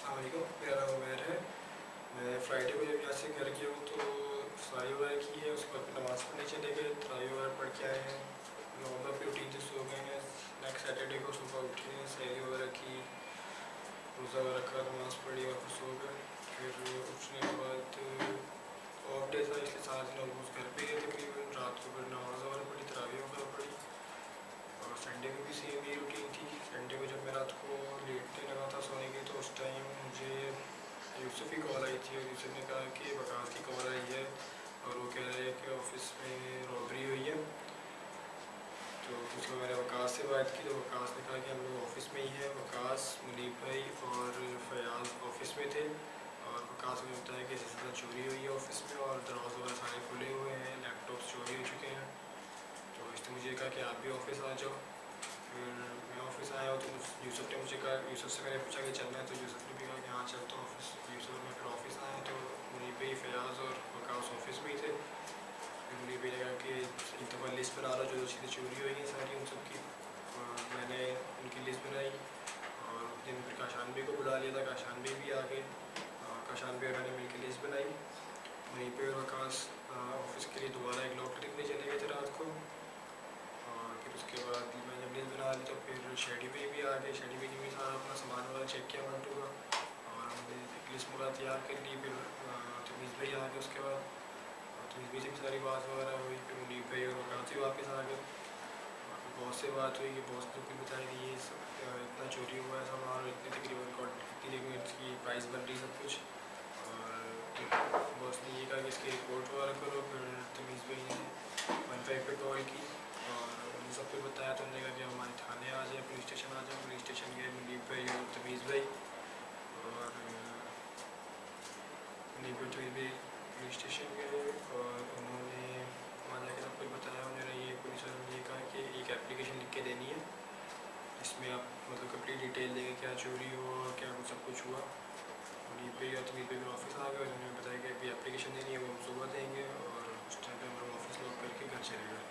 अस्सलामुअलैकुम, मेरा नाम उमैर है। मैं फ्राइडे को जब यहाँ से घर गया हूँ तो सफाई वगैरह की है, उसके बाद फिर नमाज़ पढ़ने चले गए, तरावी वगैरह पढ़ के आए हैं, नॉर्मल रूटीन से सो गए हैं। नेक्स्ट सैटरडे को सुबह उठे हैं, सहरी वगैरह की, रोज़ा वगैरह रखा, नमाज़ पढ़ी और फिर सो गए। फिर उठने के बाद ऑफ डे था इसलिए सारा दिन ऑलमोस्ट घर पे गए तकरीबन। रात को फिर नमाज़ वगैरह पढ़ी, तरावी वगैरह पढ़ी। और संडे को भी सेम ही रूटीन थी। संडे को जब मैं रात को लेटने लगा था सोने के तो उस टाइम मुझे यूसुफ़ की कॉल आई थी और यूसुफ़ ने कहा कि वकास की कॉल आई है और वो कह रहे हैं कि ऑफ़िस में रॉबरी हुई है। तो उसको मैंने वकास से बात की तो वकास ने कहा कि हम लोग ऑफ़िस में ही हैं। वकास, मुनीब भाई और फयाज़ ऑफ़िस में थे और वकास ने बताया कि इसी तरह चोरी हुई है ऑफ़िस में और दरवाज़े वगैरह सारे खुले हुए हैं, लैपटॉप चोरी हो चुके हैं। तो इसने मुझे कहा कि आप भी ऑफ़िस आ जाओ। फिर मैं ऑफ़िस आया तो यूसुफ़ ने मुझे कहा, यूसुफ़ से मैंने पूछा कि चलना है तो यूसुफ़ ने भी कहा कि हाँ चलता हूँ ऑफ़िस। यूसुफ़ में फिर ऑफ़िस आया तो मुनीब भाई, फयाज़ और वकास ऑफ़िस में ही थे। फिर मुनीब भाई ने कहा कि एक दफ़ा लिस्ट बना लो जो चीज़ें चोरी हुई हैं सारी उन सब की। मैंने उनकी लिस्ट बनाई और उस दिन फिर काशान भाई को बुला लिया था, काशान भाई भी आ गए। काशान भाई और मैंने मिलकर लिस्ट बनाई। मुनीब भाई और वकास ऑफ़िस के लिए दोबारा एक लॉक खरीदने चले गए थे रात को। और फिर उसके बाद मैं जब लिस्ट बना ली तो फिर शेडी पे भी आ गए। शेडी पे ने भी सारा अपना सामान वगैरह चेक किया वन टू का और हमने एक लिस्ट वगैरह तैयार कर ली। फिर तमीज़ भाई आ गए उसके बाद, तमीज़ भाई से भी सारी बात वगैरह हुई। फिर मुनीब भाई और वकास भी वापस आ गए और फिर बॉस से बात हुई कि बॉस ने फिर बताया कि ये सब इतना चोरी हुआ है सामान और इतने तकरीबन इतनी इसकी प्राइस बन रही सब कुछ। और बॉस ने ये कहा कि इसकी रिपोर्ट वगैरह करो। फिर तमीज़ भाई ने 15 पे कॉल की और उन्हें सब कुछ बताया तो उन्होंने कहा कि हमारे थाने आ जाए, पुलिस स्टेशन आ जाए। पुलिस स्टेशन गए मुनीब भाई और तमीज़ भाई और मुनीब भाई तमीज़ भाई पुलिस स्टेशन गए और उन्होंने वहाँ जाके सब कुछ बताया। उन्होंने ये पुलिस वालों ने ये कहा कि एक एप्लीकेशन लिख के देनी है जिसमें आप मतलब कंप्लीट डिटेल देंगे क्या चोरी हुआ और क्या कुछ सब कुछ हुआ। मुनीब भाई और तमीज़ भाई फिर ऑफिस आ गए और उन्होंने बताया कि अभी एप्लीकेशन देनी है वो हम सुबह देंगे और उस टाइम पर हम लोग ऑफिस लॉक करके घर चले गए।